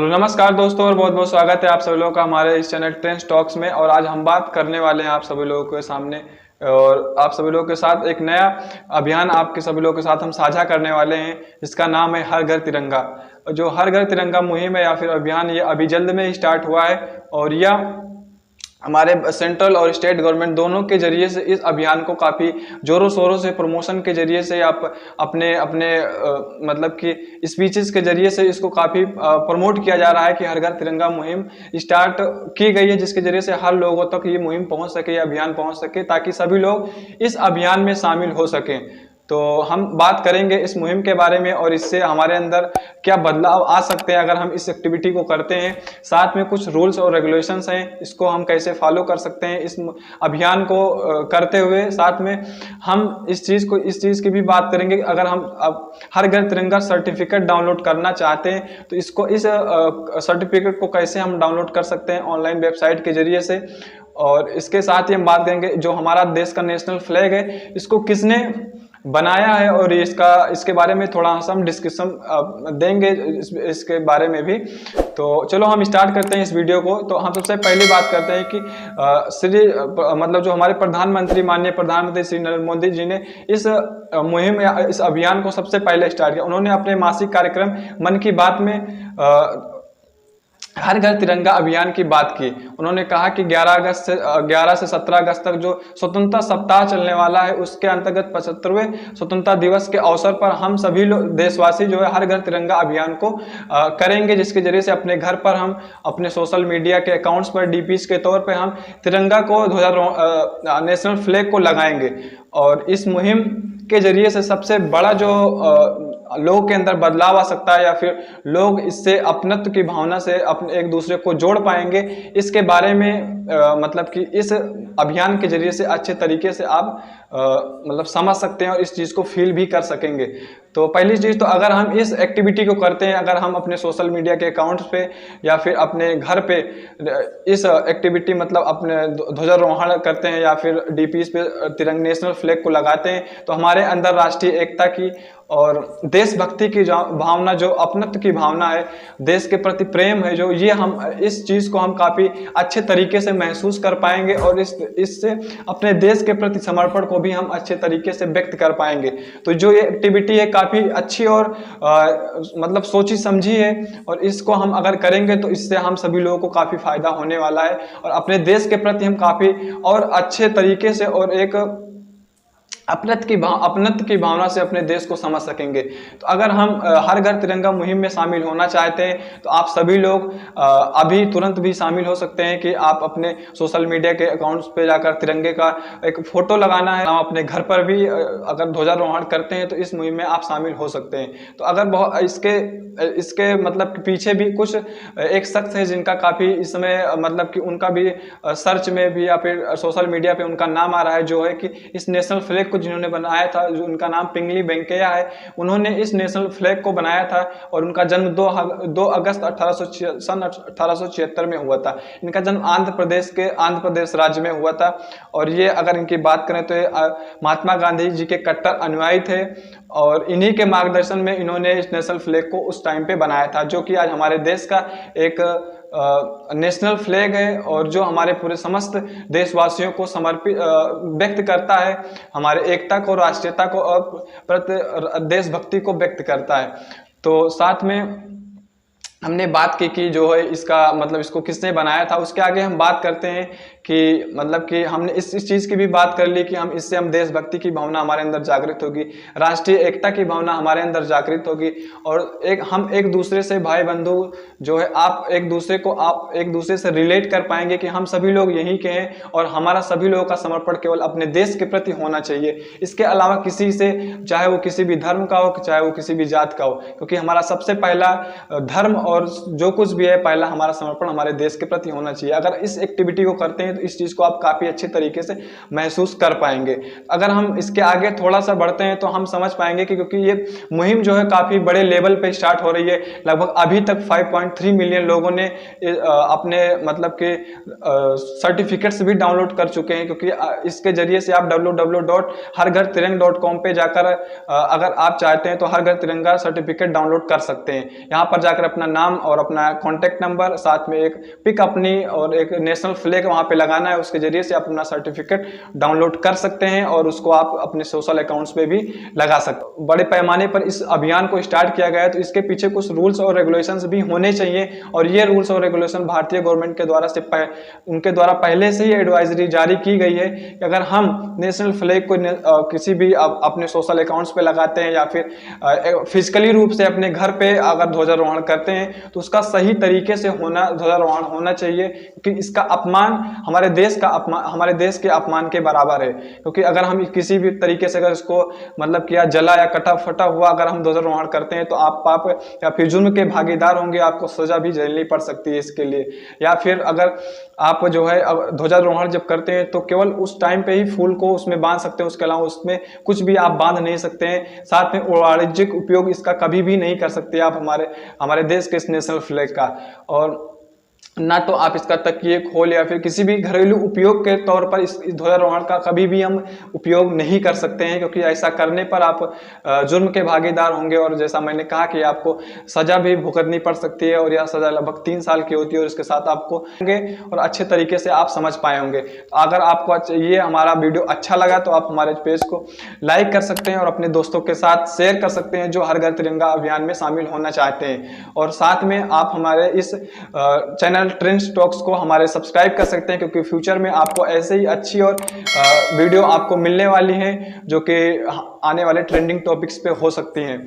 तो नमस्कार दोस्तों और बहुत बहुत स्वागत है आप सभी लोगों का हमारे इस चैनल ट्रेंड्स टॉक्स में। और आज हम बात करने वाले हैं आप सभी लोगों के सामने और आप सभी लोगों के साथ एक नया अभियान आपके सभी लोगों के साथ हम साझा करने वाले हैं। इसका नाम है हर घर तिरंगा। जो हर घर तिरंगा मुहिम है या फिर अभियान, ये अभी जल्द में ही स्टार्ट हुआ है और यह हमारे सेंट्रल और स्टेट गवर्नमेंट दोनों के जरिए से इस अभियान को काफ़ी जोरों शोरों से प्रमोशन के जरिए से आप अपने अपने मतलब कि स्पीचेस के जरिए से इसको काफ़ी प्रमोट किया जा रहा है कि हर घर तिरंगा मुहिम स्टार्ट की गई है, जिसके जरिए से हर लोगों तक ये मुहिम पहुंच सके, ये अभियान पहुंच सके, ताकि सभी लोग इस अभियान में शामिल हो सकें। तो हम बात करेंगे इस मुहिम के बारे में और इससे हमारे अंदर क्या बदलाव आ सकते हैं अगर हम इस एक्टिविटी को करते हैं। साथ में कुछ रूल्स और रेगुलेशंस हैं, इसको हम कैसे फॉलो कर सकते हैं इस अभियान को करते हुए। साथ में हम इस चीज़ की भी बात करेंगे, अगर हम अब हर घर तिरंगा सर्टिफिकेट डाउनलोड करना चाहते हैं तो इसको इस सर्टिफिकेट को कैसे हम डाउनलोड कर सकते हैं ऑनलाइन वेबसाइट के जरिए से। और इसके साथ ही हम बात करेंगे जो हमारा देश का नेशनल फ्लैग है, इसको किसने बनाया है और इसके बारे में थोड़ा सा हम डिस्कशन देंगे इसके बारे में भी। तो चलो हम स्टार्ट करते हैं इस वीडियो को। तो हम सबसे पहली बात करते हैं कि मतलब जो हमारे प्रधानमंत्री, माननीय प्रधानमंत्री श्री नरेंद्र मोदी जी ने इस मुहिम या इस अभियान को सबसे पहले स्टार्ट किया। उन्होंने अपने मासिक कार्यक्रम मन की बात में हर घर तिरंगा अभियान की बात की। उन्होंने कहा कि 11 से 17 अगस्त तक जो स्वतंत्रता सप्ताह चलने वाला है, उसके अंतर्गत 75वें स्वतंत्रता दिवस के अवसर पर हम सभी लोग देशवासी जो है हर घर तिरंगा अभियान को करेंगे, जिसके जरिए से अपने घर पर हम अपने सोशल मीडिया के अकाउंट्स पर डीपीज के तौर पर हम तिरंगा को नेशनल फ्लैग को लगाएंगे। और इस मुहिम के जरिए से सबसे बड़ा जो लोगों के अंदर बदलाव आ सकता है या फिर लोग इससे अपनत्व की भावना से अपने एक दूसरे को जोड़ पाएंगे, इसके बारे में मतलब कि इस अभियान के जरिए से अच्छे तरीके से आप मतलब समझ सकते हैं और इस चीज़ को फील भी कर सकेंगे। तो पहली चीज़ तो अगर हम इस एक्टिविटी को करते हैं, अगर हम अपने सोशल मीडिया के अकाउंट्स पे या फिर अपने घर पे इस एक्टिविटी मतलब अपने ध्वजारोहण करते हैं या फिर डीपीज पे तिरंगा नेशनल फ्लैग को लगाते हैं, तो हमारे अंदर राष्ट्रीय एकता की और देशभक्ति की भावना, जो अपनत्व की भावना है, देश के प्रति प्रेम है, जो ये हम इस चीज़ को हम काफ़ी अच्छे तरीके से महसूस कर पाएंगे और इससे अपने देश के प्रति समर्पण को भी हम अच्छे तरीके से व्यक्त कर पाएंगे। तो जो ये एक्टिविटी है काफ़ी अच्छी और मतलब सोची समझी है और इसको हम अगर करेंगे तो इससे हम सभी लोगों को काफ़ी फायदा होने वाला है और अपने देश के प्रति हम काफ़ी और अच्छे तरीके से और एक अपनत्व की भावना से अपने देश को समझ सकेंगे। तो अगर हम हर घर तिरंगा मुहिम में शामिल होना चाहते हैं तो आप सभी लोग अभी तुरंत भी शामिल हो सकते हैं कि आप अपने सोशल मीडिया के अकाउंट्स पे जाकर तिरंगे का एक फोटो लगाना है। हम अपने घर पर भी अगर ध्वजारोहण करते हैं तो इस मुहिम में आप शामिल हो सकते हैं। तो अगर इसके मतलब पीछे भी कुछ एक शख्स है जिनका काफ़ी इसमें मतलब कि उनका भी सर्च में भी या फिर सोशल मीडिया पे उनका नाम आ रहा है, जो है कि इस नेशनल फ्लैग को जिन्होंने बनाया था, जो उनका नाम पिंगली वेंकैया है, उन्होंने इस नेशनल फ्लैग को बनाया था और उनका जन्म 2 अगस्त 1876 में हुआ था। इनका जन्म आंध्र प्रदेश राज्य में हुआ था और ये अगर इनकी बात करें तो ये महात्मा गांधी जी के कट्टर अनुयायी थे और इन्हीं के मार्गदर्शन में इन्होंने इस नेशनल फ्लैग को उस टाइम पे बनाया था, जो कि आज हमारे देश का एक नेशनल फ्लैग है और जो हमारे पूरे समस्त देशवासियों को समर्पित व्यक्त करता है, हमारे एकता को, राष्ट्रीयता को और देशभक्ति को व्यक्त करता है। तो साथ में हमने बात की कि जो है इसका मतलब इसको किसने बनाया था। उसके आगे हम बात करते हैं कि मतलब कि हमने इस चीज़ की भी बात कर ली कि इससे हम देशभक्ति की भावना हमारे अंदर जागृत होगी, राष्ट्रीय एकता की भावना हमारे अंदर जागृत होगी और हम एक दूसरे से भाई बंधु जो है आप एक दूसरे से रिलेट कर पाएंगे कि हम सभी लोग यहीं के हैं और हमारा सभी लोगों का समर्पण केवल अपने देश के प्रति होना चाहिए। इसके अलावा किसी से, चाहे वो किसी भी धर्म का हो, चाहे वो किसी भी जात का हो, क्योंकि हमारा सबसे पहला धर्म और जो कुछ भी है, पहला हमारा समर्पण हमारे देश के प्रति होना चाहिए। अगर इस एक्टिविटी को करते हैं हैं तो इस चीज़ को आप काफ़ी अच्छे तरीके से महसूस कर पाएंगे। अगर हम इसके आगे थोड़ा सा बढ़ते हैं तो हम समझ पाएंगे कि क्योंकि ये मुहिम जो है काफ़ी बड़े लेवल पे स्टार्ट हो रही है। लगभग अभी तक 5.3 मिलियन लोगों ने अपने मतलब के सर्टिफिकेट्स भी डाउनलोड कर चुके हैं, क्योंकि इसके जरिए से आप www.harghar-tiranga.com पे जाकर अगर आप चाहते हैं तो हर घर तिरंगा सर्टिफिकेट डाउनलोड कर सकते हैं। यहाँ पर जाकर अपना नाम और अपना कॉन्टैक्ट नंबर, साथ में एक पिक अपनी और एक नेशनल फ्लैग वहाँ पे लगाना है, उसके जरिए से आप अपना सर्टिफिकेट डाउनलोड कर सकते हैं और उसको आप अपने सोशल अकाउंट्स पे भी लगा सकते हैं। बड़े पैमाने पर इस अभियान को स्टार्ट किया गया है तो इसके पीछे कुछ रूल्स और रेगुलेशंस भी होने चाहिए, और ये रूल्स और रेगुलेशन भारतीय गवर्नमेंट के द्वारा उनके द्वारा पहले से ही एडवाइजरी जारी की गई है कि अगर हम नेशनल फ्लैग को किसी भी अपने सोशल अकाउंट्स पे लगाते हैं या फिर फिजिकली रूप से अपने घर पे अगर ध्वजारोहण करते हैं तो उसका सही तरीके से ध्वजारोहण होना चाहिए, क्योंकि इसका अपमान हमारे देश के अपमान के बराबर है। क्योंकि अगर हम किसी भी तरीके से अगर इसको मतलब किया जला या कटा फटा हुआ अगर हम ध्वजारोहण करते हैं तो आप पाप या फिर जुर्म के भागीदार होंगे, आपको सजा भी झेलनी पड़ सकती है इसके लिए। या फिर अगर आप जो है ध्वजारोहण जब करते हैं तो केवल उस टाइम पे ही फूल को उसमें बांध सकते हैं, उसके अलावा उसमें कुछ भी आप बांध नहीं सकते हैं। साथ में वाणिज्यिक उपयोग इसका कभी भी नहीं कर सकते आप हमारे देश के इस नेशनल फ्लैग का। और ना तो आप इसका तकिए खोल या फिर किसी भी घरेलू उपयोग के तौर पर इस ध्वजारोहण का कभी भी हम उपयोग नहीं कर सकते हैं, क्योंकि ऐसा करने पर आप जुर्म के भागीदार होंगे और जैसा मैंने कहा कि आपको सजा भी भुगतनी पड़ सकती है, और यह सजा लगभग 3 साल की होती है और इसके साथ आपको होंगे और अच्छे तरीके से आप समझ पाए होंगे। तो अगर आपको ये हमारा वीडियो अच्छा लगा तो आप हमारे पेज को लाइक कर सकते हैं और अपने दोस्तों के साथ शेयर कर सकते हैं जो हर घर तिरंगा अभियान में शामिल होना चाहते हैं। और साथ में आप हमारे इस चैनल ट्रेंड्स टॉक्स को हमारे सब्सक्राइब कर सकते हैं, क्योंकि फ्यूचर में आपको ऐसे ही अच्छी और वीडियो आपको मिलने वाली है जो कि आने वाले ट्रेंडिंग टॉपिक्स पे हो सकती हैं।